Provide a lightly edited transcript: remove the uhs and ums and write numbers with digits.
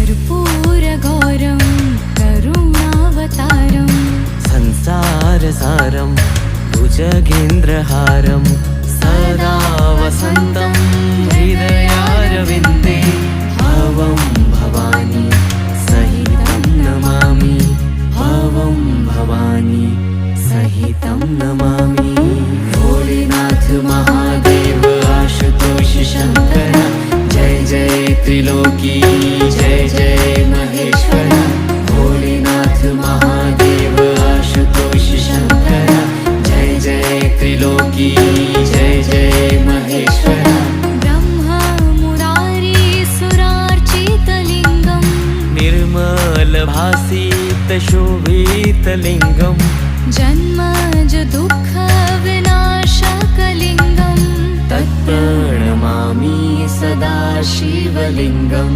कर्पूरगौरं करुणावतारं संसारसारं भुजगेन्द्रहारं सदा वसन्तं हृदयारविन्दे भवं भवानी सहितं नमामि भवं भवानी सहितं नमामि। भोलेनाथ महादेव आशुतोष शंकर जय जय त्रिलोकी जय जय महेश्वर। भोलेनाथ महादेव आशुतोष शंकर जय जय त्रिलोकी जय जय महेश्वर। ब्रह्मा मुरारी सुरार्चितलिङ्गं निर्मलभासितशोभितलिङ्गं जन्मज दुःखविनाशकलिङ्गं तत्प्रणमामि सदा शिवलिङ्गम्।